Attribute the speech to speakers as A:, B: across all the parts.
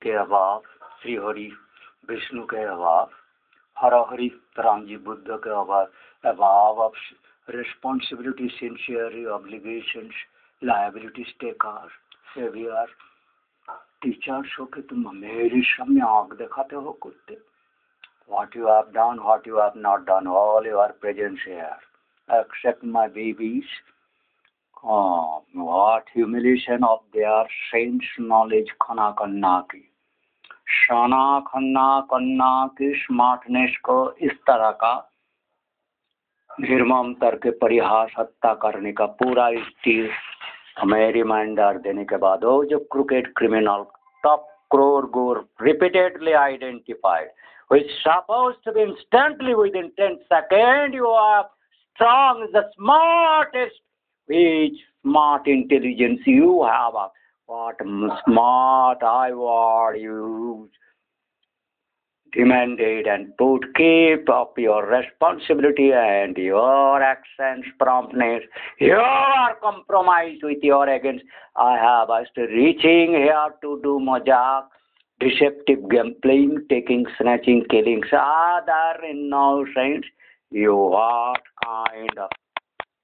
A: के अभाव, श्री हरि विष्णु के अभाव, हर हरि राम जी बुद्ध के अभाव of responsibility, sincerity, obligations, liabilities taker, savior, teachers हो के तुम मेरे सामने आँख दिखाते हो कुत्ते. What you have done, what you have not done, all your presence here, except my babies. What humiliation of their sense knowledge खाना करना की, शाना खन्ना कन्ना की स्मार्टनेस को इस तरह का निर्मम करके परिहास हत्या करने का पूरा स्टील हमें रिमाइंडर देने के बाद वो जो क्रिकेट क्रिमिनल टॉप क्रोर गोर repeatedly identified, which supposed to be instantly within 10 seconds, you are strong, the smartest, which smart intelligence you have, what smart I want you demanded and put keep up your responsibility and your actions promptness. You are compromised with your against. I have asked reaching here to do majak, deceptive gambling, taking, snatching, killing, other innocents. You what kind of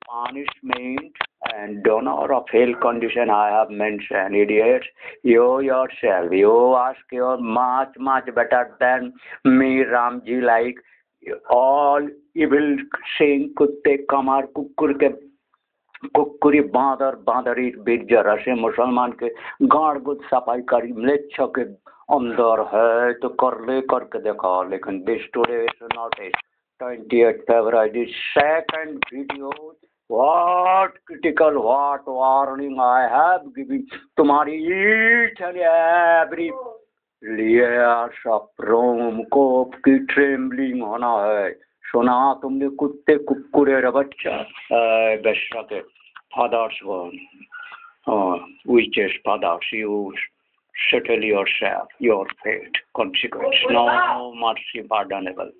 A: punishment and donor of hell condition I have mentioned, idiots. You yourself, you ask your much better than me, Ramji, like all evil saying kutte kamar kukkur ke कुकुरी बांदर बांदरी बीर जरा से मुसलमान के गाड़ गुद सफाई करी म्लेच्छ के अंदर है तो कर ले करके देखा. लेकिन this today is not it. 28 February, second video. What critical, what warning I have given तुम्हारी each and every layers of room को की trembling होना है. सुना तुमने कुत्ते कुक्कुरे रे बच्चा बेशा के fathers one witches fathers, you settle yourself, your fate, consequence, no mercy pardonable.